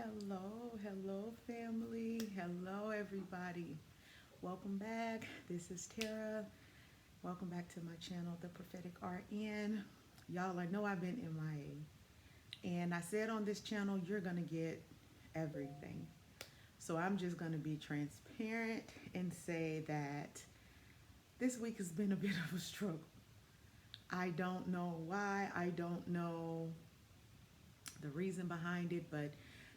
Hello, family. Hello, everybody. Welcome back. This is Tara. Welcome back to my channel, The Prophetic RN. Y'all, I know I've been MIA, and I said on this channel, you're going to get everything. So I'm just going to be transparent and say that this week has been a bit of a struggle. I don't know why. I don't know the reason behind it, but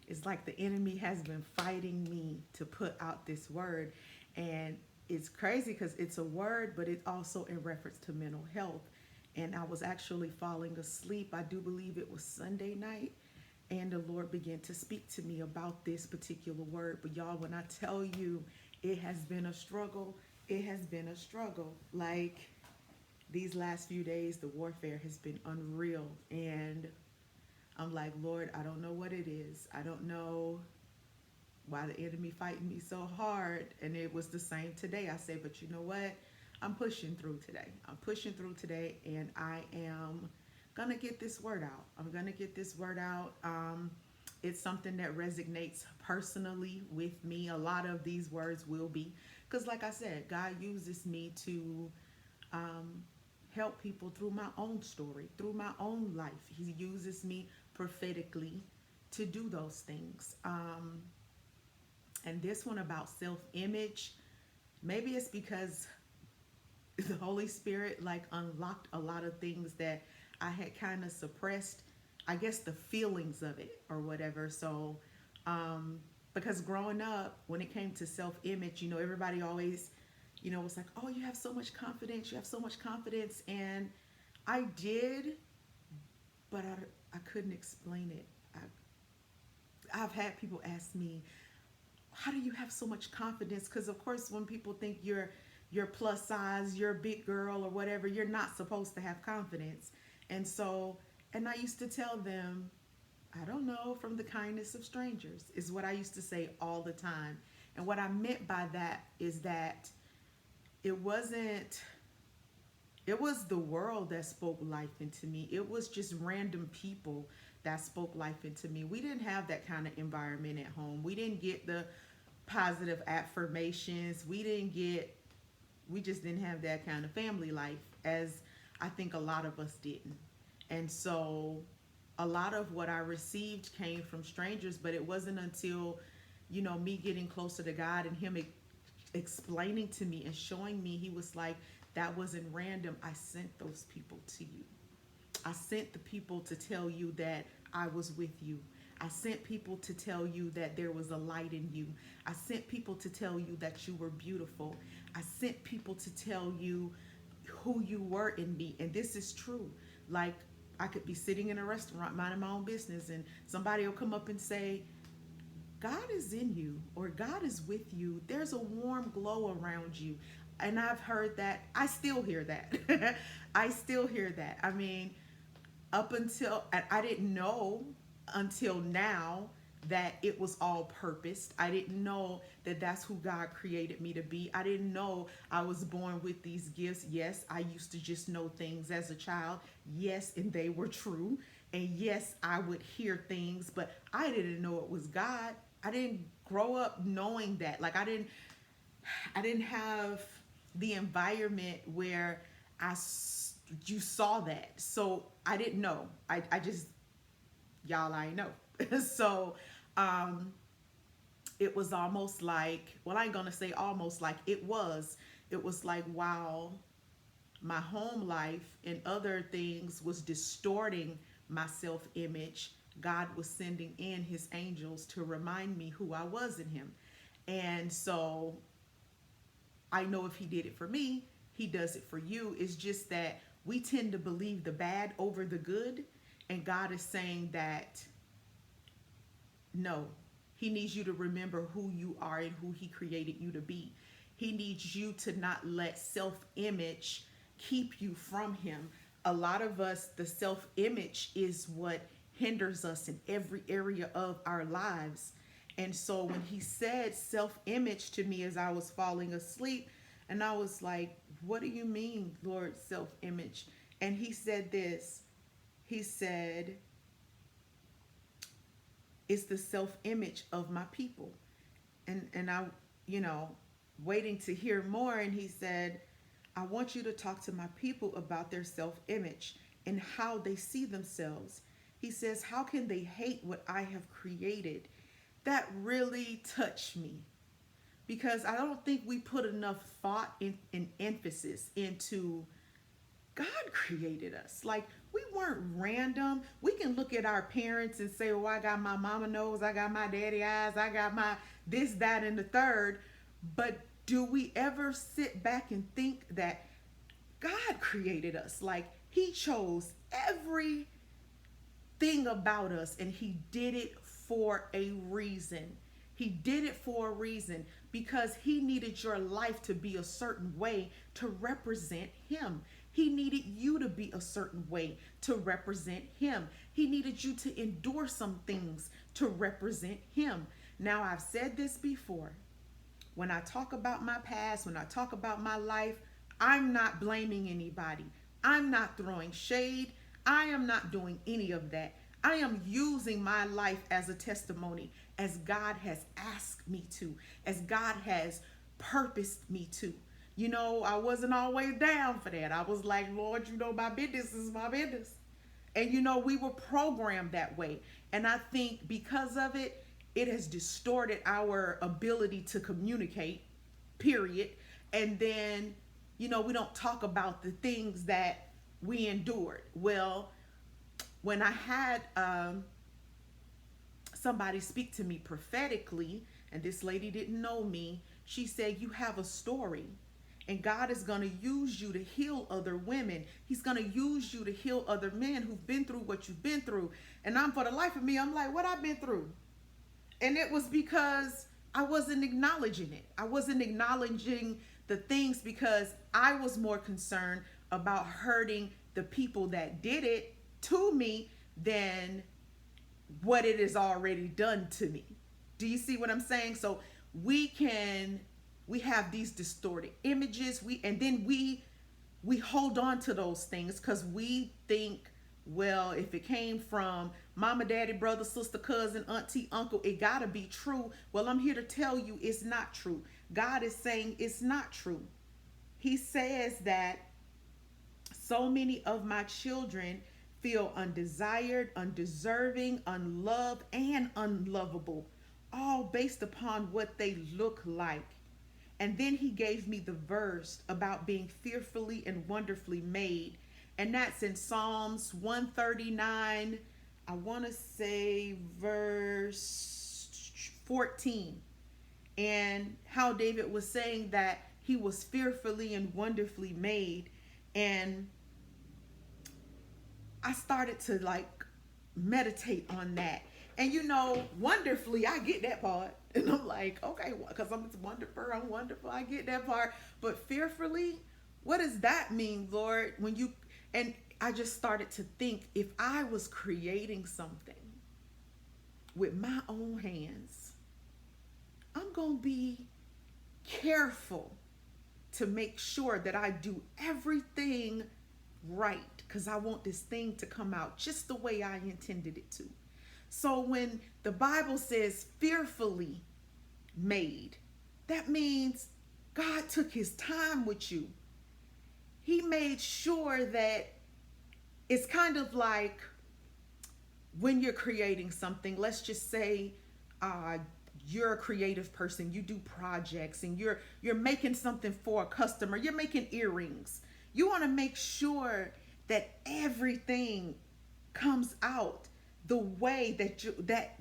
it's like the enemy has been fighting me to put out this word. And it's crazy because it's a word, but it's also in reference to mental health. And I was actually falling asleep. I do believe it was Sunday night. And the Lord began to speak to me about this particular word. But y'all, when I tell you it has been a struggle, it has been a struggle. Like these last few days, the warfare has been unreal. And I'm like, Lord, I don't know what it is. I don't know why the enemy fighting me so hard. And it was the same today. I say, but you know what? I'm pushing through today. I'm pushing through today, and I am gonna get this word out. I'm gonna get this word out. It's something that resonates personally with me. A lot of these words will be, because like I said, God uses me to help people through my own story, through my own life. He uses me prophetically to do those things. And this one about self-image, maybe it's because the Holy Spirit like unlocked a lot of things that I had kind of suppressed, I guess the feelings of it or whatever. So because growing up, when it came to self-image, everybody always, was like, oh, you have so much confidence, you have so much confidence. And I did, but I couldn't explain it. I've had people ask me, how do you have so much confidence? Because of course, when people think you're plus size, you're a big girl or whatever, you're not supposed to have confidence. And I used to tell them, I don't know, from the kindness of strangers, is what I used to say all the time. And what I meant by that is that it was the world that spoke life into me. It was just random people that spoke life into me. We didn't have that kind of environment at home. We didn't get the positive affirmations. We just didn't have that kind of family life, as I think a lot of us didn't. And so a lot of what I received came from strangers, but it wasn't until, me getting closer to God and Him explaining to me and showing me, He was like, that wasn't random. I sent those people to you. I sent the people to tell you that I was with you. I sent people to tell you that there was a light in you. I sent people to tell you that you were beautiful. I sent people to tell you who you were in me. And this is true. Like, I could be sitting in a restaurant minding my own business, and somebody will come up and say, God is in you, or God is with you. There's a warm glow around you. And I've heard that. I still hear that. I still hear that. I mean, up until, I didn't know until now that it was all purposed. I didn't know that that's who God created me to be. I didn't know I was born with these gifts. Yes, I used to just know things as a child. Yes, and they were true. And yes, I would hear things, but I didn't know it was God. I didn't grow up knowing that. Like I didn't have the environment where you saw that. So I didn't know. I just, y'all, I know. So it was almost like, well, I ain't gonna say almost, like it was like, wow, my home life and other things was distorting my self-image. God was sending in His angels to remind me who I was in Him. And so I know if He did it for me, He does it for you. It's just that we tend to believe the bad over the good. And God is saying that no, He needs you to remember who you are and who He created you to be. He needs you to not let self-image keep you from Him. A lot of us, the self-image is what hinders us in every area of our lives. And so when He said self-image to me as I was falling asleep, and I was like, what do you mean, Lord, self-image? And He said this. He said, It's the self-image of my people. And I, you know, waiting to hear more. And he said, I want you to talk to my people about their self-image and how they see themselves. He says, how can they hate what I have created? That really touched me, because I don't think we put enough thought and emphasis into God created us. Like, we weren't random. We can look at our parents and say, oh, I got my mama nose, I got my daddy eyes, I got my this, that, and the third. But do we ever sit back and think that God created us? Like, he chose everything about us, and he did it for a reason. He did it for a reason, because he needed your life to be a certain way to represent him. He needed you to be a certain way to represent him. He needed you to endure some things to represent him. Now, I've said this before. When I talk about my past, when I talk about my life, I'm not blaming anybody. I'm not throwing shade. I am not doing any of that. I am using my life as a testimony, as God has asked me to, as God has purposed me to. You know, I wasn't always down for that. I was like, Lord, you know, my business is my business. And, you know, we were programmed that way. And I think because of it, it has distorted our ability to communicate, period. And then, you know, we don't talk about the things that we endured. Well, when I had somebody speak to me prophetically, and this lady didn't know me, she said, you have a story. And God is going to use you to heal other women. He's going to use you to heal other men who've been through what you've been through. And for the life of me, I'm like, what I've been through? And it was because I wasn't acknowledging it. I wasn't acknowledging the things, because I was more concerned about hurting the people that did it to me than what it has already done to me. Do you see what I'm saying? So we have these distorted images, and then we hold on to those things because we think, well, if it came from mama, daddy, brother, sister, cousin, auntie, uncle, it gotta be true. Well, I'm here to tell you it's not true. God is saying it's not true. He says that so many of my children feel undesired, undeserving, unloved, and unlovable, all based upon what they look like. And then he gave me the verse about being fearfully and wonderfully made. And that's in Psalms 139, I want to say verse 14. And how David was saying that he was fearfully and wonderfully made. And I started to like meditate on that. And you know, wonderfully, I get that part. And I'm like, okay, because I'm wonderful, I get that part. But fearfully, what does that mean, Lord? And I just started to think, if I was creating something with my own hands, I'm going to be careful to make sure that I do everything right, because I want this thing to come out just the way I intended it to. So when the Bible says fearfully made, that means God took his time with you. He made sure that it's kind of like when you're creating something, let's just say you're a creative person, you do projects, and you're making something for a customer, you're making earrings. You want to make sure that everything comes out the way that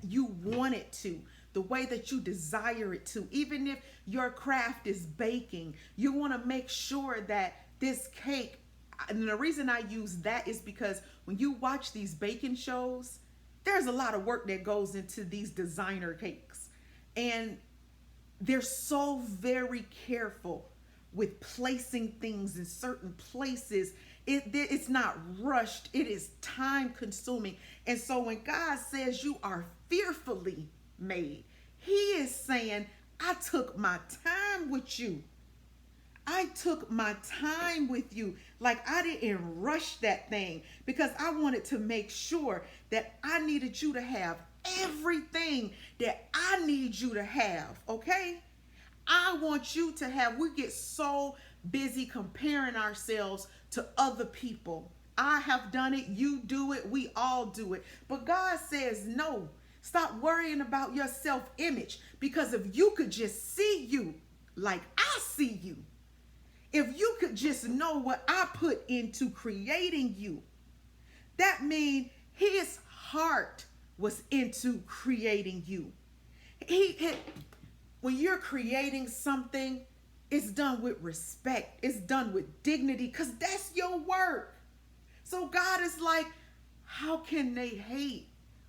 you want it to, the way that you desire it to. Even if your craft is baking, you want to make sure that this cake, and the reason I use that is because when you watch these baking shows, there's a lot of work that goes into these designer cakes. And they're so very careful with placing things in certain places. It's not rushed. It is time consuming. And so when God says you are fearfully made, he is saying, I took my time with you. I took my time with you. Like, I didn't rush that thing, because I wanted to make sure that I needed you to have everything that I need you to have, okay? I want you to have. We get so busy comparing ourselves to other people. I have done it, you do it, we all do it. But God says no. Stop worrying about your self-image, because if you could just see you like I see you, if you could just know what I put into creating you, that means his heart was into creating you. When you're creating something, it's done with respect. It's done with dignity, because that's your work. So God is like, how can they hate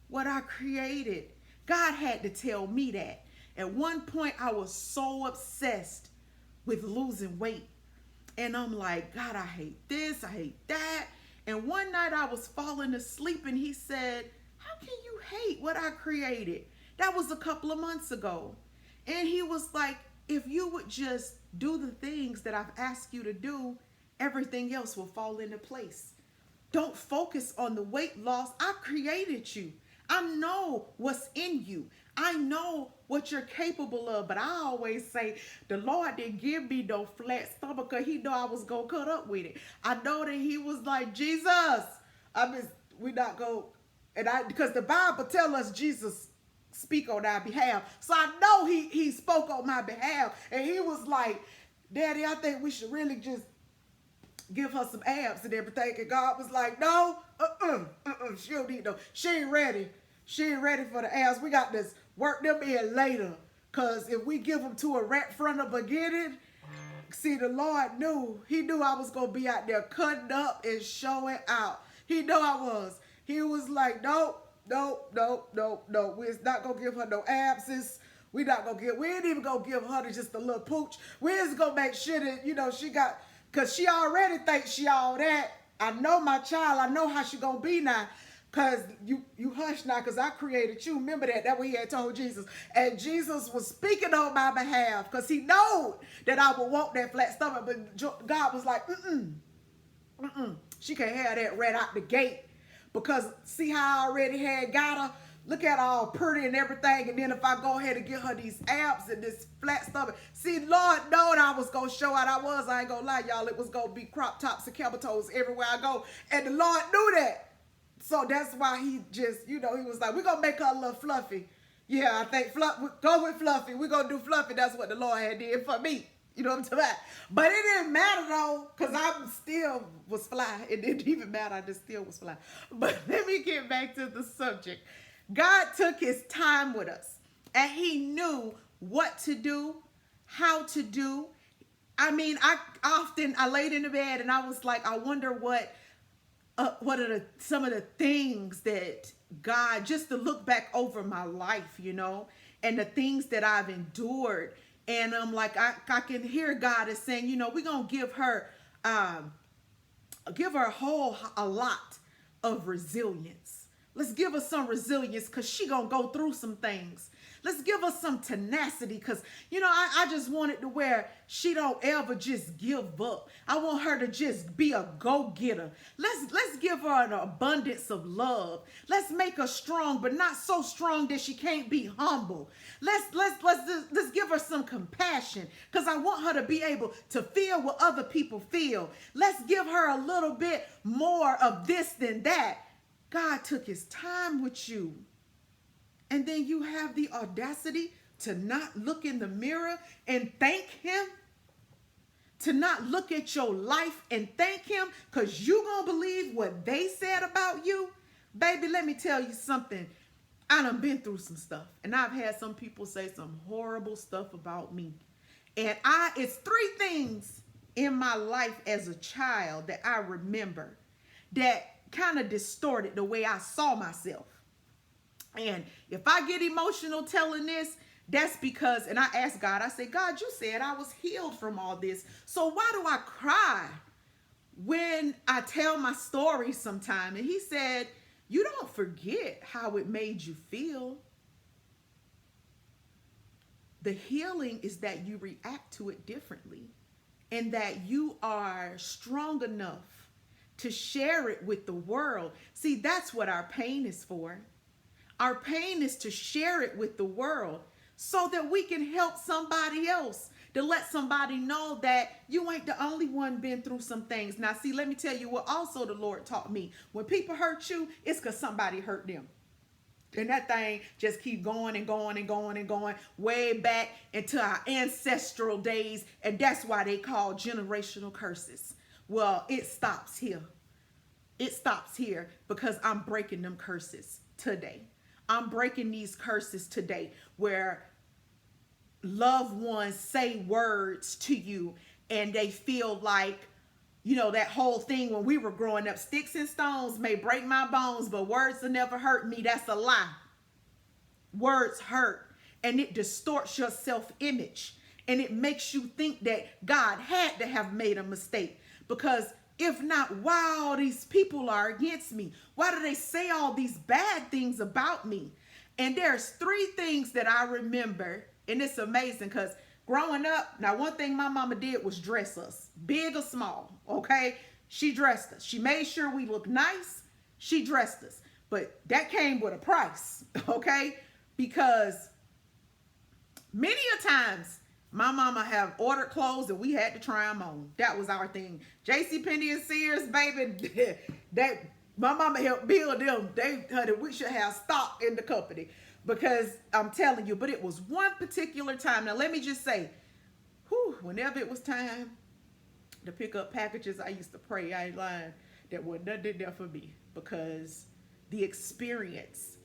what I created? God had to tell me that. At one point, I was so obsessed with losing weight. And I'm like, God, I hate this, I hate that. And one night I was falling asleep and he said, how can you hate what I created? That was a couple of months ago. And he was like, if you would just do the things that I've asked you to do, everything else will fall into place. Don't focus on the weight loss. I created you. I know what's in you. I know what you're capable of. But I always say, the Lord didn't give me no flat stomach because he know I was going to cut up with it. I know that he was like, Jesus, we not going to, because the Bible tells us Jesus speak on our behalf. So I know he spoke on my behalf. And he was like, Daddy, I think we should really just give her some abs and everything. And God was like, no, she don't need no, she ain't ready. She ain't ready for the abs. We got to work them in later. Because if we give them to her right from the beginning, see, the Lord knew. He knew I was going to be out there cutting up and showing out. He knew I was. He was like, nope. We're not going to give her no abscess. We ain't even going to give her just a little pooch. We're just going to make sure that, she got, because she already thinks she all that. I know my child. I know how she going to be now. Because you hush now, because I created you. Remember that? That's what he had told Jesus. And Jesus was speaking on my behalf because he knew that I would want that flat stomach. But God was like, she can't have that right out the gate. Because see how I already had got her? Look at her all pretty and everything. And then if I go ahead and get her these abs and this flat stomach. See, Lord knowed I was going to show out. I ain't going to lie, y'all. It was going to be crop tops and camel toes everywhere I go. And the Lord knew that. So that's why he just, he was like, we're going to make her a little fluffy. Yeah, I think go with fluffy. We're going to do fluffy. That's what the Lord had did for me. You know what I'm talking about? But it didn't matter though, because I still was fly. It didn't even matter. I just still was fly. But let me get back to the subject. God took his time with us, and he knew what to do, how to do. I mean, I laid in the bed and I was like, I wonder what are some of the things that God, just to look back over my life, and the things that I've endured. And I'm like, I can hear God is saying, we're going to give her a lot of resilience. Let's give her some resilience because she going to go through some things. Let's give her some tenacity because, I just want it to where she don't ever just give up. I want her to just be a go-getter. Let's give her an abundance of love. Let's make her strong, but not so strong that she can't be humble. Let's give her some compassion because I want her to be able to feel what other people feel. Let's give her a little bit more of this than that. God took his time with you. And then you have the audacity to not look in the mirror and thank him. To not look at your life and thank him because you going to believe what they said about you. Baby, let me tell you something. I done been through some stuff. And I've had some people say some horrible stuff about me. And it's three things in my life as a child that I remember that kind of distorted the way I saw myself. And if I get emotional telling this, that's because, and I asked God, I said, God, you said I was healed from all this. So why do I cry when I tell my story sometime? And he said, you don't forget how it made you feel. The healing is that you react to it differently and that you are strong enough to share it with the world. See, that's what our pain is for. Our pain is to share it with the world so that we can help somebody else, to let somebody know that you ain't the only one been through some things. Now, see, let me tell you what also the Lord taught me. When people hurt you, it's because somebody hurt them. And that thing just keep going and going and going and going way back into our ancestral days. And that's why they call generational curses. Well, it stops here. It stops here because I'm breaking them curses today. I'm breaking these curses today where loved ones say words to you and they feel like, you know, that whole thing when we were growing up, sticks and stones may break my bones, but words will never hurt me. That's a lie. Words hurt, and it distorts your self-image, and it makes you think that God had to have made a mistake, because if not, why all these people are against me? Why do they say all these bad things about me? And there's 3 things that I remember, and it's amazing because growing up, now one thing my mama did was dress us, big or small, okay? She dressed us. She made sure we looked nice. She dressed us. But that came with a price, okay? Because many a times my mama have ordered clothes and we had to try them on. That was our thing. JCPenney and Sears, baby, that my mama helped build them. We should have stock in the company. Because I'm telling you, but it was one particular time. Now, let me just say, whenever it was time to pick up packages, I used to pray, I ain't lying, that wasn't nothing there for me, because the experience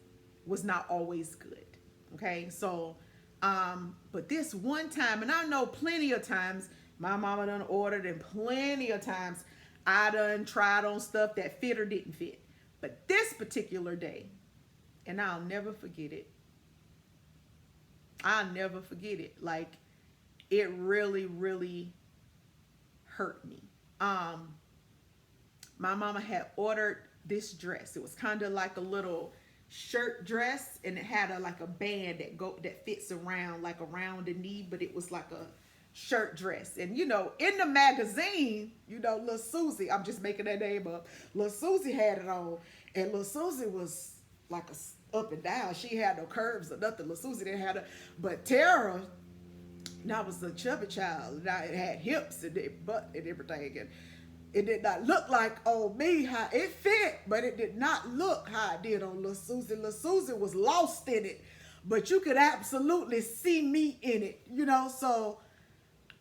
was not always good. Okay, so, but this one time, and I know plenty of times, my mama done ordered, and plenty of times I done tried on stuff that fit or didn't fit. But this particular day, and I'll never forget it. I'll never forget it. Like, it really, really hurt me. My mama had ordered this dress. It was kind of like a little shirt dress, and it had like a band that fits around, like around the knee, but it was like a shirt dress. And you know, in the magazine, you know, little Susie, I'm just making that name up, little Susie had it on, and little Susie was like a up and down. She had no curves or nothing. Little Susie didn't have but Tara, now was a chubby child. Now it had hips and butt and everything, and it did not look like on me how it fit, but it did not look how it did on little Susie. Little Susie was lost in it, but you could absolutely see me in it, you know. So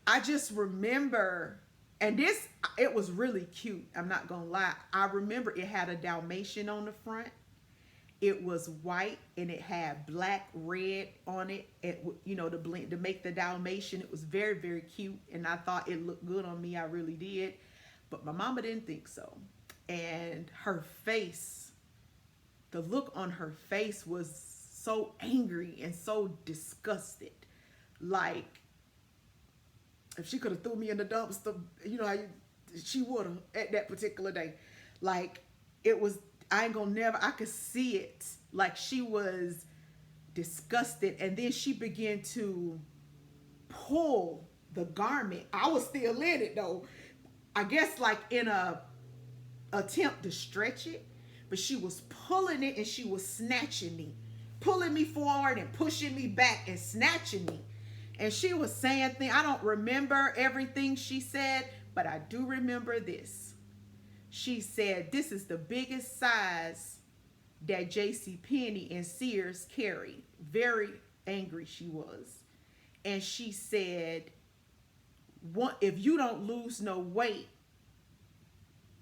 I just remember, and it was really cute. I'm not gonna lie. I remember it had a Dalmatian on the front. It was white and it had black, red on it. You know, to blend, to make the Dalmatian. It was very, very cute, and I thought it looked good on me. I really did, but my mama didn't think so. And her face, the look on her face was so angry and so disgusted. Like, if she could have threw me in the dumpster, you know, she would have at that particular day. Like, it was. I ain't gonna never, I could see it. Like, she was disgusted, and then she began to pull the garment. I was still in it though. I guess like in a attempt to stretch it, but she was pulling it and she was snatching me, pulling me forward and pushing me back and snatching me. And she was saying things. I don't remember everything she said, but I do remember this. She said, "This is the biggest size that JCPenney and Sears carry." Very angry she was. And she said, "If you don't lose no weight,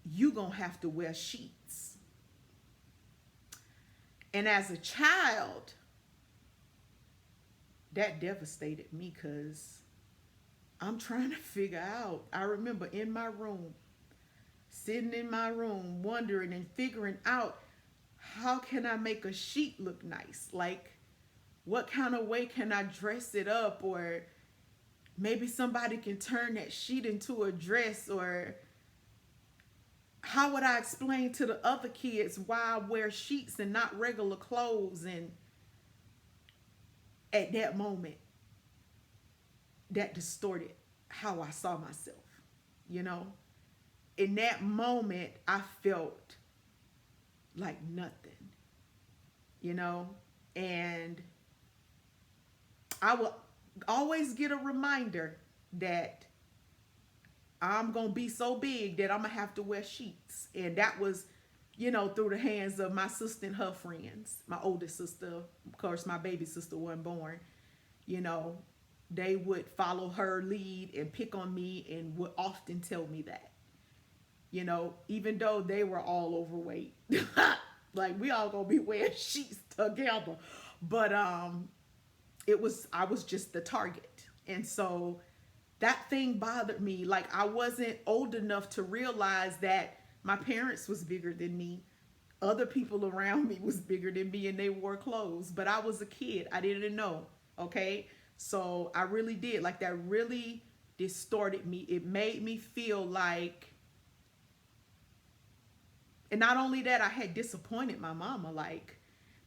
you gonna have to wear sheets." And as a child, that devastated me, because I'm trying to figure out. I remember in my room, sitting in my room, wondering and figuring out, how can I make a sheet look nice? Like, what kind of way can I dress it up? Or maybe somebody can turn that sheet into a dress. Or how would I explain to the other kids why I wear sheets and not regular clothes? And at that moment, that distorted how I saw myself, you know? In that moment, I felt like nothing. you know, and I will always get a reminder that I'm going to be so big that I'm going to have to wear sheets. And that was, through the hands of my sister and her friends. My oldest sister, of course, my baby sister wasn't born. You know, they would follow her lead and pick on me and would often tell me that. Even though they were all overweight. Like, we all going to be wearing sheets together. But I was just the target. And so that thing bothered me. Like, I wasn't old enough to realize that my parents was bigger than me. Other people around me was bigger than me and they wore clothes. But I was a kid. I didn't know. Okay? So I really did. Like, that really distorted me. It made me feel like, and not only that, I had disappointed my mama,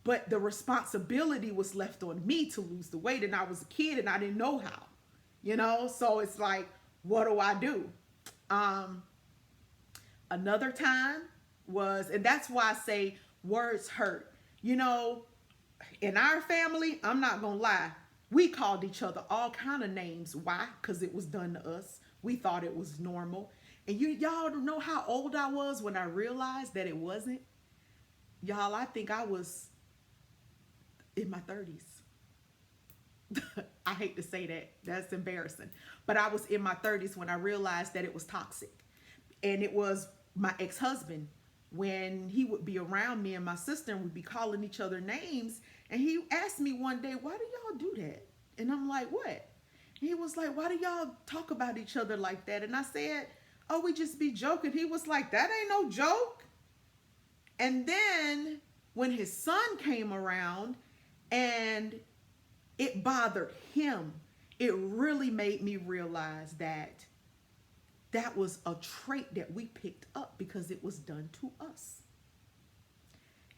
but the responsibility was left on me to lose the weight. And I was a kid and I didn't know how, so it's like, what do I do? Another time was, and that's why I say words hurt, in our family, I'm not going to lie. We called each other all kind of names. Why? Because it was done to us. We thought it was normal. And y'all don't know how old I was when I realized that it wasn't. Y'all, I think I was in my 30s. I hate to say that. That's embarrassing. But I was in my 30s when I realized that it was toxic. And it was my ex-husband. When he would be around me and my sister and we'd be calling each other names. And he asked me one day, why do y'all do that? And I'm like, what? And he was like, why do y'all talk about each other like that? And I said, oh, we just be joking. He was like, that ain't no joke. And then when his son came around and it bothered him, it really made me realize that that was a trait that we picked up because it was done to us.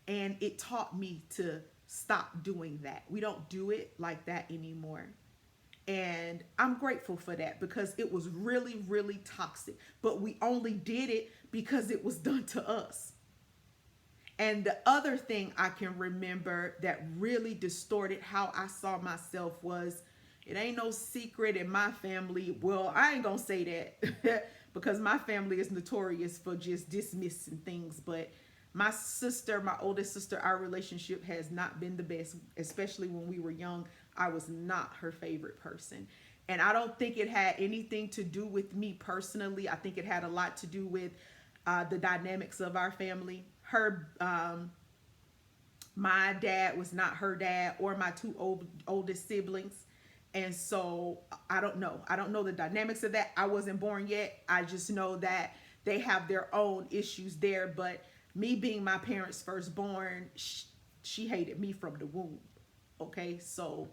And it taught me to stop doing that. We don't do it like that anymore. And I'm grateful for that because it was really, really toxic. But we only did it because it was done to us. And the other thing I can remember that really distorted how I saw myself was, it ain't no secret in my family. Well, I ain't gonna say that because my family is notorious for just dismissing things. But my sister, my oldest sister, our relationship has not been the best, especially when we were young. I was not her favorite person. And I don't think it had anything to do with me personally. I think it had a lot to do with the dynamics of our family. My dad was not her dad or my two oldest siblings. And so I don't know. I don't know the dynamics of that. I wasn't born yet. I just know that they have their own issues there. But me being my parents' firstborn, she hated me from the womb. Okay, so,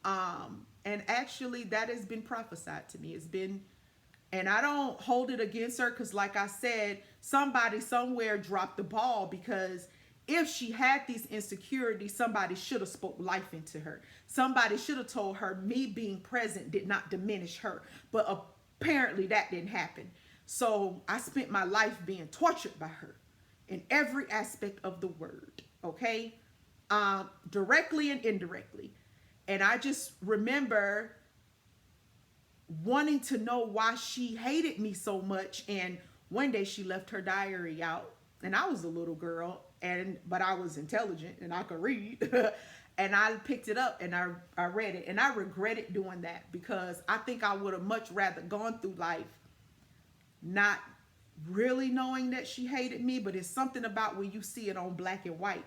and actually that has been prophesied to me. It's been, and I don't hold it against her because like I said, somebody somewhere dropped the ball because if she had these insecurities, somebody should have spoke life into her. Somebody should have told her me being present did not diminish her. But apparently that didn't happen. So I spent my life being tortured by her in every aspect of the word. Okay. Directly and indirectly. And I just remember wanting to know why she hated me so much. And one day she left her diary out and I was a little girl but I was intelligent and I could read and I picked it up and I read it and I regretted doing that because I think I would have much rather gone through life not really knowing that she hated me, but it's something about when you see it on black and white.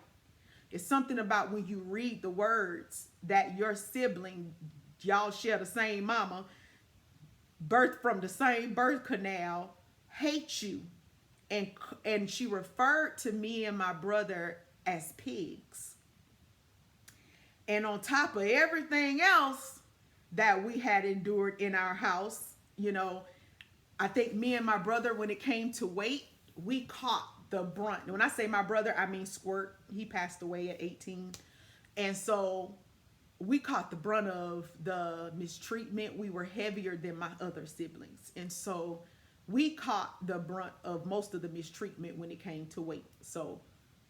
It's something about when you read the words that your sibling, y'all share the same mama, birthed from the same birth canal, hate you. And she referred to me and my brother as pigs. And on top of everything else that we had endured in our house, I think me and my brother, when it came to weight, we caught the brunt. And when I say my brother, I mean Squirt. He passed away at 18. And so we caught the brunt of the mistreatment. We were heavier than my other siblings. And so we caught the brunt of most of the mistreatment when it came to weight. So,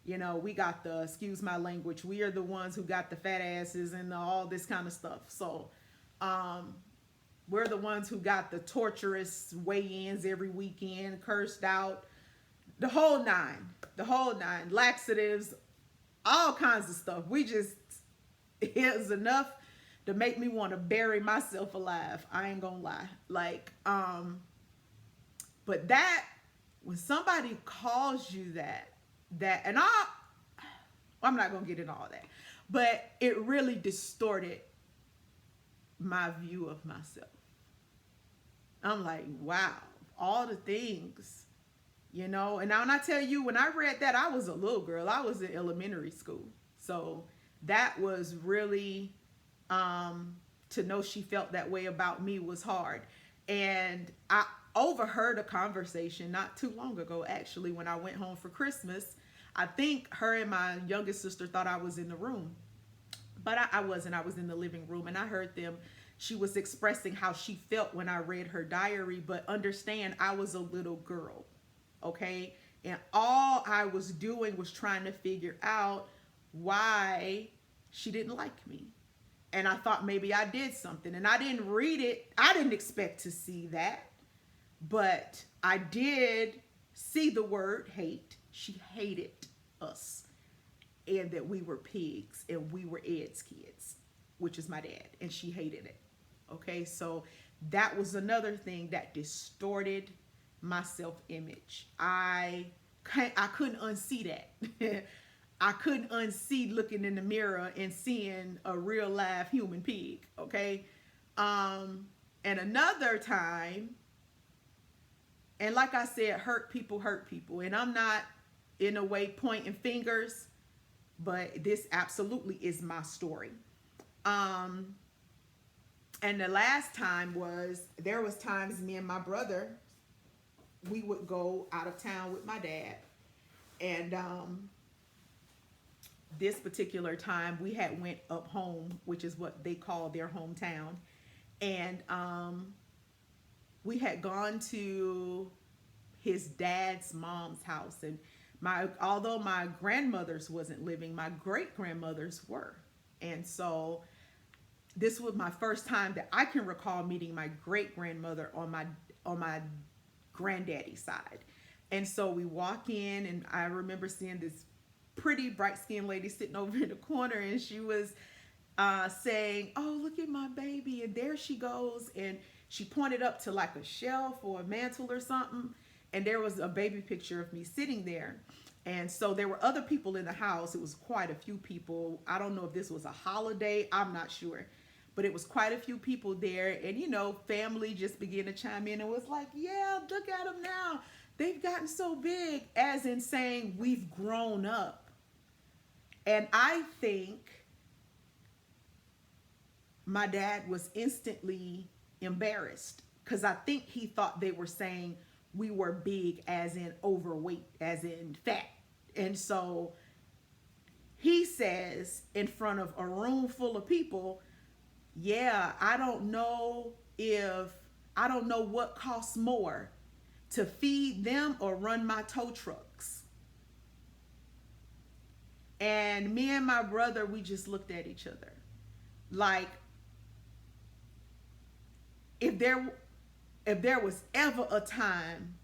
You know, we got the, excuse my language, we are the ones who got the fat asses and all this kind of stuff. So we're the ones who got the torturous weigh-ins every weekend, cursed out, the whole nine, laxatives, all kinds of stuff. We just, it was enough to make me want to bury myself alive. I ain't gonna lie. Like, but that, when somebody calls you that, and I'm not gonna get into all that, but it really distorted my view of myself. I'm like, wow, all the things, you know. And now when I tell you, when I read that, I was a little girl. I was in elementary school. So that was really, to know she felt that way about me was hard. And I overheard a conversation not too long ago, actually, when I went home for Christmas. I think her and my youngest sister thought I was in the room, but I wasn't. I was in the living room, and I heard them. She was expressing how she felt when I read her diary, but understand, I was a little girl, okay? And all I was doing was trying to figure out why she didn't like me. And I thought maybe I did something, and I didn't read it. I didn't expect to see that, but I did see the word hate. She hated us, and that we were pigs, and we were Ed's kids, which is my dad, and she hated it. Okay, so that was another thing that distorted my self-image. I couldn't unsee that. I couldn't unsee looking in the mirror and seeing a real live human pig. Okay, and another time, and like I said, hurt people, and I'm not in a way pointing fingers, but this absolutely is my story. And the last time there was times me and my brother, we would go out of town with my dad. And this particular time we had went up home, which is what they call their hometown. And we had gone to his dad's mom's house. And although my grandmothers wasn't living, my great-grandmothers were. And so this was my first time that I can recall meeting my great-grandmother on my granddaddy's side. And so we walk in, and I remember seeing this pretty bright-skinned lady sitting over in the corner, and she was saying, "Oh, look at my baby," and there she goes, and she pointed up to like a shelf or a mantle or something, and there was a baby picture of me sitting there. And so there were other people in the house. It was quite a few people. I don't know if this was a holiday. I'm not sure. But it was quite a few people there. And, you know, family just began to chime in and was like, yeah, look at them now. They've gotten so big, as in saying we've grown up. And I think my dad was instantly embarrassed, because I think he thought they were saying we were big as in overweight, as in fat. And so he says in front of a room full of people, yeah, I don't know what costs more, to feed them or run my tow trucks. And me and my brother, we just looked at each other. Like, if there was ever a time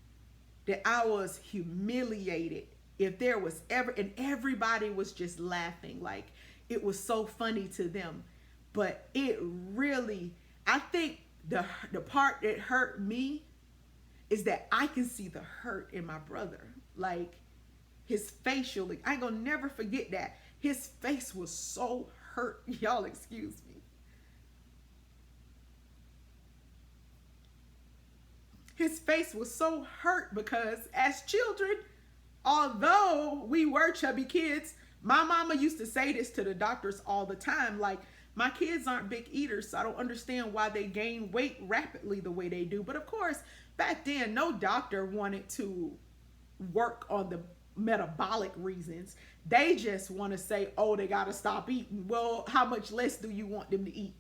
that I was humiliated, if there was ever, and everybody was just laughing, like it was so funny to them. But it really, I think the part that hurt me is that I can see the hurt in my brother. Like his facial, I ain't gonna never forget that. His face was so hurt. Y'all excuse me. His face was so hurt because as children, although we were chubby kids, my mama used to say this to the doctors all the time, like, my kids aren't big eaters, so I don't understand why they gain weight rapidly the way they do. But of course, back then, no doctor wanted to work on the metabolic reasons. They just want to say, oh, they got to stop eating. Well, how much less do you want them to eat?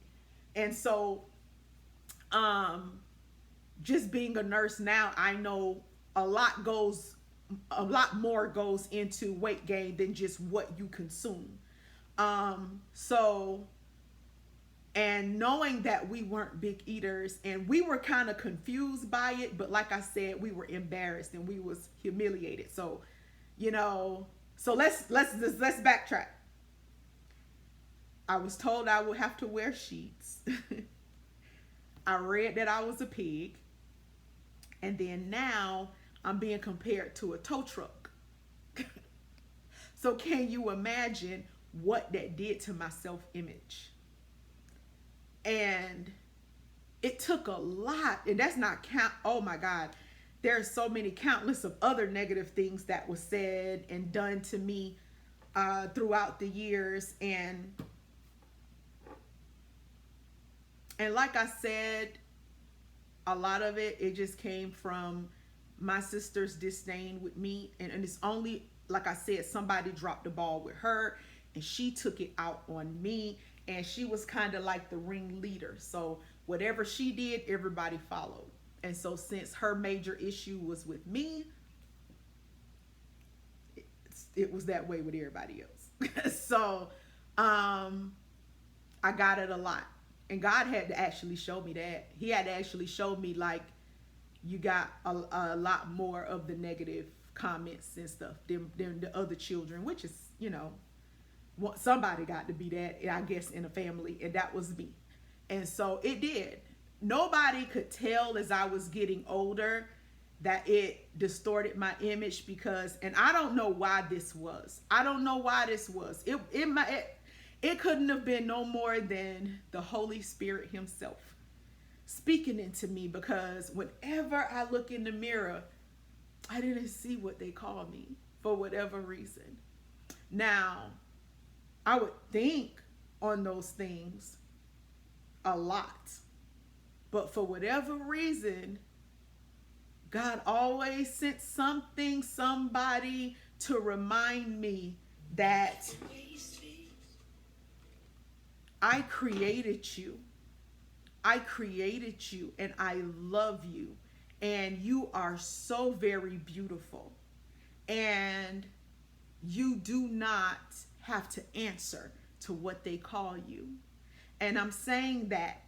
And so, just being a nurse now, I know a lot goes a lot more goes into weight gain than just what you consume. So, and knowing that we weren't big eaters and we were kind of confused by it, but like I said, we were embarrassed and we was humiliated. So, you know, so let's backtrack. I was told I would have to wear sheets. I read that I was a pig. And then now I'm being compared to a tow truck. So can you imagine what that did to my self-image? And it took a lot, and that's not count. Oh my God, there's so many countless of other negative things that was said and done to me throughout the years. And like I said, a lot of it just came from my sister's disdain with me. And it's only, like I said, somebody dropped the ball with her and she took it out on me. And she was kind of like the ringleader. So whatever she did, everybody followed. And so since her major issue was with me, it was that way with everybody else. So I got it a lot. And God had to actually show me that. He had to actually show me, like, you got a lot more of the negative comments and stuff than the other children, which is, you know, somebody got to be that, I guess, in a family, and that was me. And so it did. Nobody could tell as I was getting older that it distorted my image, because, and I don't know why this was. I don't know why this was. It couldn't have been no more than the Holy Spirit himself speaking into me, because whenever I look in the mirror, I didn't see what they call me for whatever reason. Now, I would think on those things a lot, but for whatever reason, God always sent somebody to remind me that I created you. I created you and I love you, and you are so very beautiful, and you do not have to answer to what they call you. And I'm saying that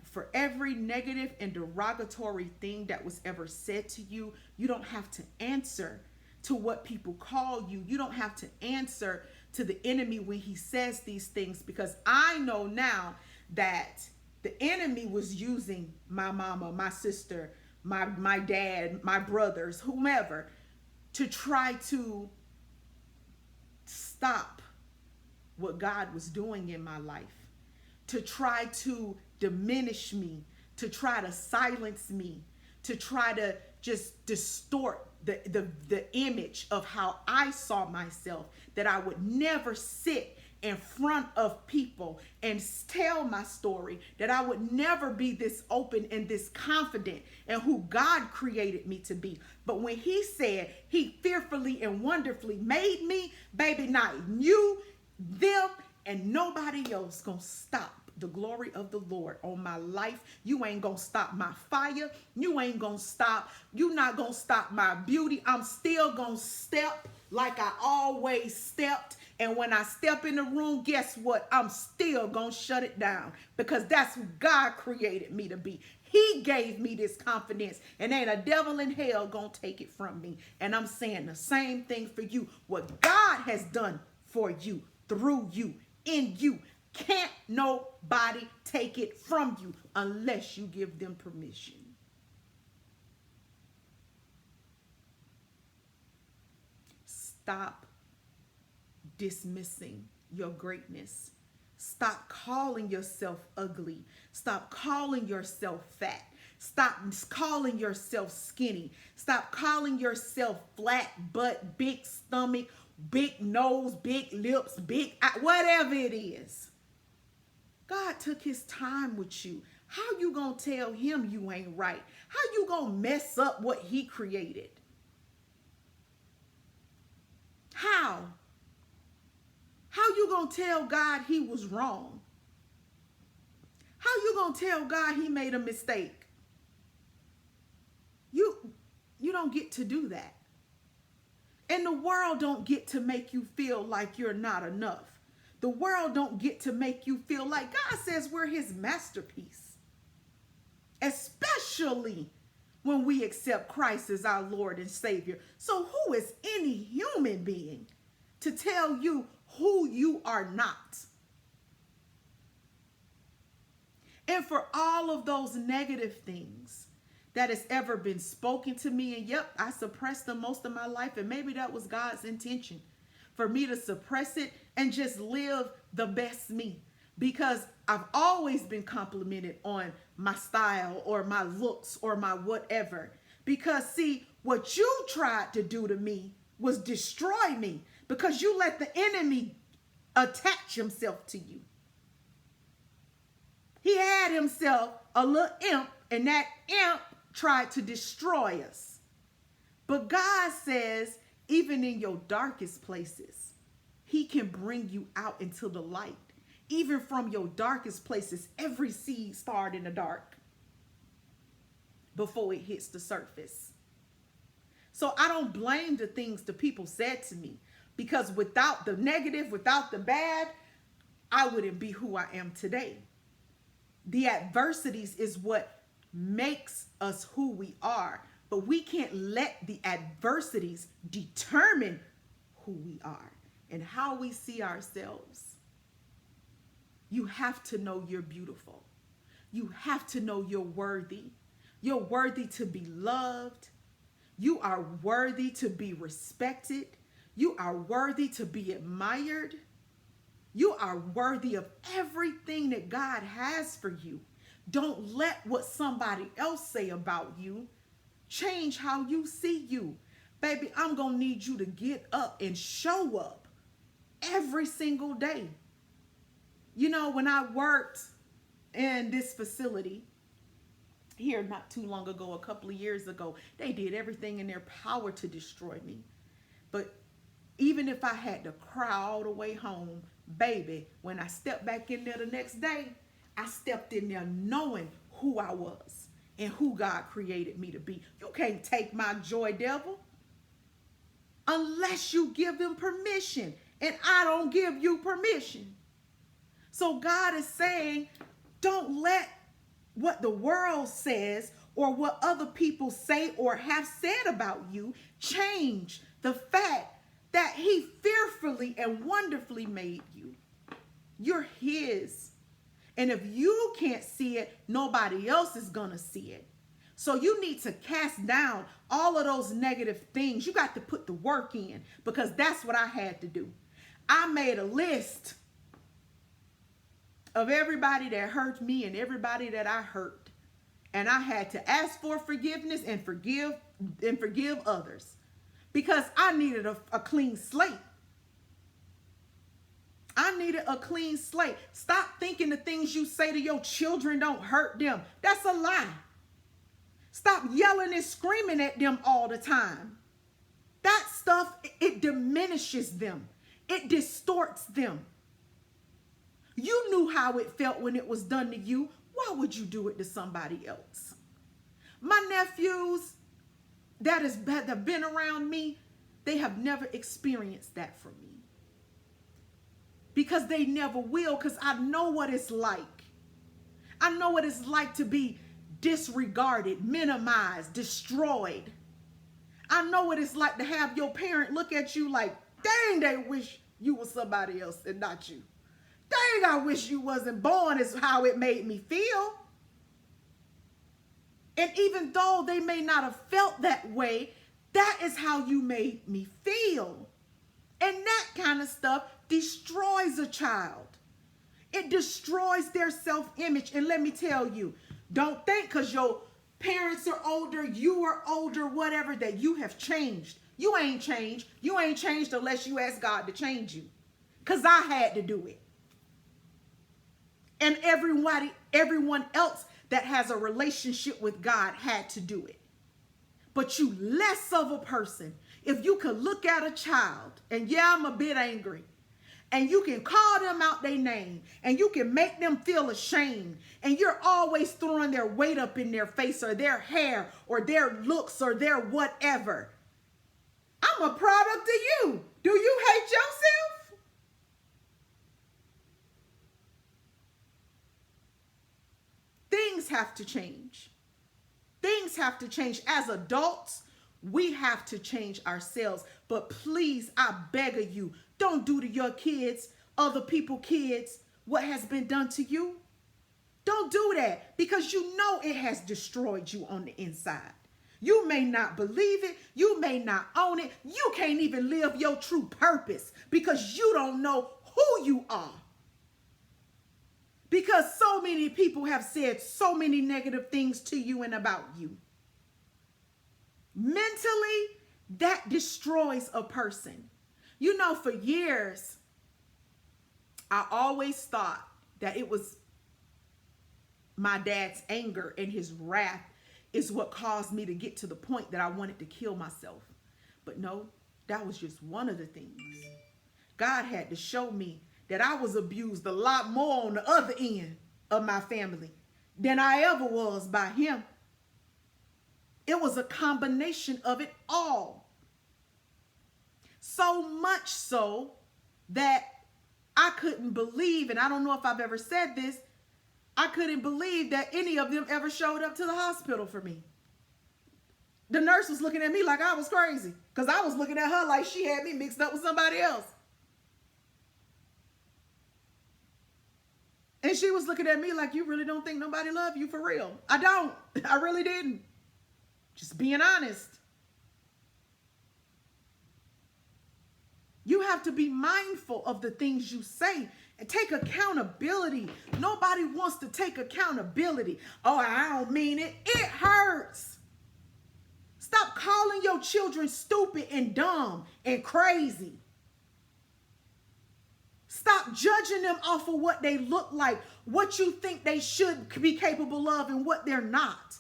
for every negative and derogatory thing that was ever said to you, you don't have to answer to what people call you. You don't have to answer to the enemy when he says these things, because I know now that the enemy was using my mama, my sister, my dad, my brothers, whomever, to try to stop what God was doing in my life, to try to diminish me, to try to silence me, to try to just distort the image of how I saw myself, that I would never sit in front of people and tell my story, that I would never be this open and this confident in who God created me to be. But when he said he fearfully and wonderfully made me, baby, not you, them, and nobody else gonna stop the glory of the Lord on my life. You ain't gonna stop my fire. You ain't gonna stop. You not gonna stop my beauty. I'm still gonna step like I always stepped. And when I step in the room, guess what? I'm still gonna shut it down, because that's who God created me to be. He gave me this confidence, and ain't a devil in hell gonna take it from me. And I'm saying the same thing for you. What God has done for you, through you, in you, can't nobody take it from you unless you give them permission. Stop dismissing your greatness. Stop calling yourself ugly. Stop calling yourself fat. Stop calling yourself skinny. Stop calling yourself flat butt, big stomach, big nose, big lips, big whatever it is. God took his time with you. How you gonna tell him you ain't right? How you gonna mess up what he created? How? How you gonna tell God he was wrong? How you gonna tell God he made a mistake? You don't get to do that. And the world don't get to make you feel like you're not enough. The world don't get to make you feel like God says we're his masterpiece. Especially when we accept Christ as our Lord and Savior. So who is any human being to tell you who you are not? And for all of those negative things that has ever been spoken to me, and yep, I suppressed them most of my life, and maybe that was God's intention for me to suppress it and just live the best me, because I've always been complimented on my style or my looks or my whatever. Because see, what you tried to do to me was destroy me, because you let the enemy attach himself to you. He had himself a little imp, and that imp tried to destroy us. But God says, even in your darkest places, he can bring you out into the light. Even from your darkest places, every seed started in the dark before it hits the surface. So I don't blame the things the people said to me, because without the negative, without the bad, I wouldn't be who I am today. The adversities is what makes us who we are, but we can't let the adversities determine who we are and how we see ourselves. You have to know you're beautiful. You have to know you're worthy. You're worthy to be loved. You are worthy to be respected. You are worthy to be admired. You are worthy of everything that God has for you. Don't let what somebody else say about you change how you see you. Baby, I'm going to need you to get up and show up every single day. You know, when I worked in this facility here not too long ago, a couple of years ago, they did everything in their power to destroy me. But even if I had to cry all the way home, baby, when I stepped back in there the next day, I stepped in there knowing who I was and who God created me to be. You can't take my joy, devil, unless you give him permission. And I don't give you permission. So God is saying, don't let what the world says or what other people say or have said about you change the fact that he fearfully and wonderfully made you. You're his. And if you can't see it, nobody else is going to see it. So you need to cast down all of those negative things. You got to put the work in, because that's what I had to do. I made a list of everybody that hurt me and everybody that I hurt. And I had to ask for forgiveness and forgive others, because I needed a clean slate. I needed a clean slate. Stop thinking the things you say to your children don't hurt them. That's a lie. Stop yelling and screaming at them all the time. That stuff, it diminishes them. It distorts them. You knew how it felt when it was done to you. Why would you do it to somebody else? My nephews that have been around me, they have never experienced that from me. Because they never will, because I know what it's like. I know what it's like to be disregarded, minimized, destroyed. I know what it's like to have your parent look at you like, dang, they wish you were somebody else and not you. Dang, I wish you wasn't born, is how it made me feel. And even though they may not have felt that way, that is how you made me feel. And that kind of stuff destroys a child. It destroys their self-image. And let me tell you, don't think because your parents are older, you are older, whatever, that you have changed. You ain't changed. You ain't changed unless you ask God to change you. Because I had to do it. And everyone else that has a relationship with God had to do it. But you less of a person, if you could look at a child, and yeah, I'm a bit angry, and you can call them out their name, and you can make them feel ashamed, and you're always throwing their weight up in their face or their hair or their looks or their whatever. I'm a product of you. Do you hate yourself? Things have to change. Things have to change. As adults, we have to change ourselves. But please, I beg of you, don't do to your kids, other people's kids, what has been done to you. Don't do that, because you know it has destroyed you on the inside. You may not believe it. You may not own it. You can't even live your true purpose because you don't know who you are. Because so many people have said so many negative things to you and about you. Mentally, that destroys a person. You know, for years, I always thought that it was my dad's anger and his wrath is what caused me to get to the point that I wanted to kill myself. But no, that was just one of the things. God had to show me that I was abused a lot more on the other end of my family than I ever was by him. It was a combination of it all. So much so that I couldn't believe, and I don't know if I've ever said this, I couldn't believe that any of them ever showed up to the hospital for me. The nurse was looking at me like I was crazy because I was looking at her like she had me mixed up with somebody else. And she was looking at me like, you really don't think nobody loved you for real? I don't. I really didn't. Just being honest. You have to be mindful of the things you say and take accountability. Nobody wants to take accountability. Oh, I don't mean it. It hurts. Stop calling your children stupid and dumb and crazy. Stop judging them off of what they look like, what you think they should be capable of and what they're not.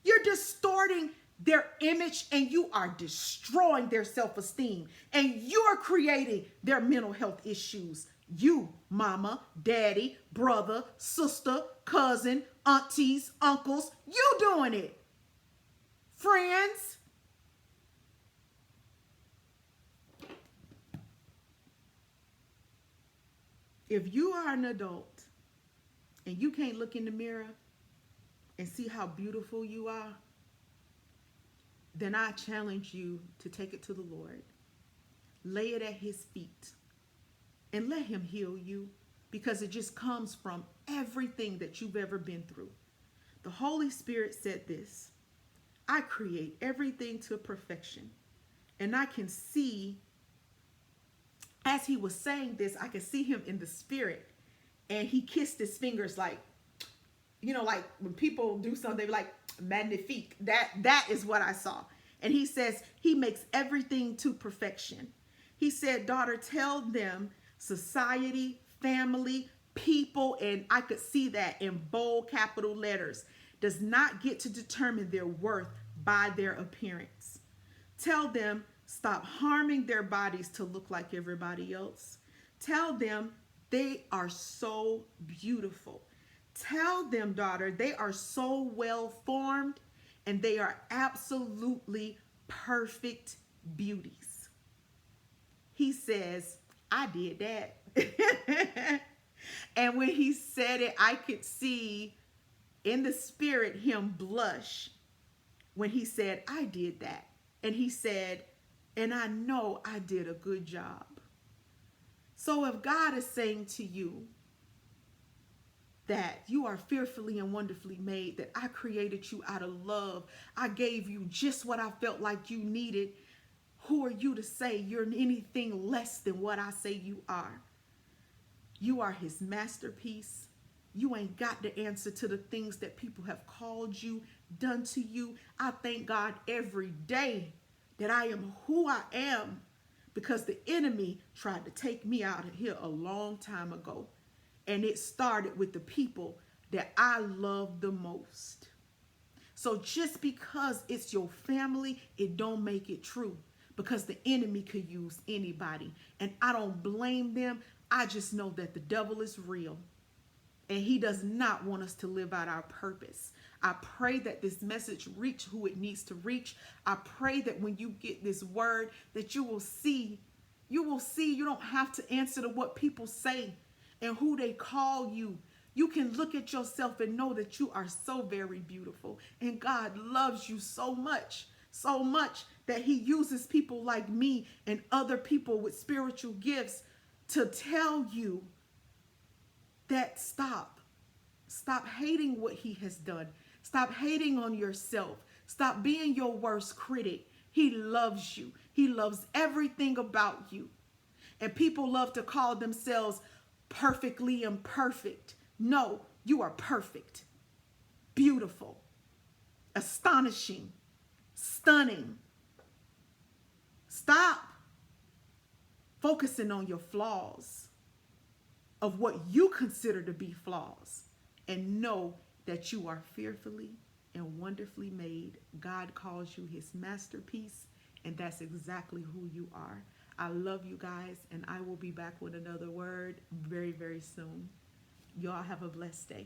You're distorting their image and you are destroying their self-esteem and you're creating their mental health issues. You, mama, daddy, brother, sister, cousin, aunties, uncles, you doing it. Friends. If you are an adult and you can't look in the mirror and see how beautiful you are, then I challenge you to take it to the Lord. Lay it at his feet and let him heal you, because it just comes from everything that you've ever been through. The Holy Spirit said this: I create everything to perfection. And I can see, as he was saying this, I could see him in the spirit, and he kissed his fingers like, you know, like when people do something like magnifique. That is what I saw. And he says he makes everything to perfection. He said, daughter, tell them society, family, people, and I could see that in bold capital letters, does not get to determine their worth by their appearance. Tell them stop harming their bodies to look like everybody else. Tell them they are so beautiful. Tell them, daughter, they are so well formed and they are absolutely perfect beauties. He says, I did that. And when he said it, I could see in the spirit him blush when he said, I did that. And he said, and I know I did a good job. So if God is saying to you that you are fearfully and wonderfully made, that I created you out of love, I gave you just what I felt like you needed, who are you to say you're anything less than what I say you are? You are his masterpiece. You ain't got the answer to the things that people have called you, done to you. I thank God every day that I am who I am, because the enemy tried to take me out of here a long time ago. And it started with the people that I love the most. So just because it's your family, it don't make it true, because the enemy could use anybody. And I don't blame them. I just know that the devil is real. And he does not want us to live out our purpose. I pray that this message reach who it needs to reach. I pray that when you get this word, that you will see you don't have to answer to what people say and who they call you. You can look at yourself and know that you are so very beautiful. And God loves you so much that he uses people like me and other people with spiritual gifts to tell you that stop hating what he has done. Stop hating on yourself. Stop being your worst critic. He loves you. He loves everything about you. And people love to call themselves perfectly imperfect. No, you are perfect, beautiful, astonishing, stunning. Stop focusing on your flaws, of what you consider to be flaws, and know that you are fearfully and wonderfully made. God calls you his masterpiece, and that's exactly who you are. I love you guys, and I will be back with another word very, very soon. Y'all have a blessed day.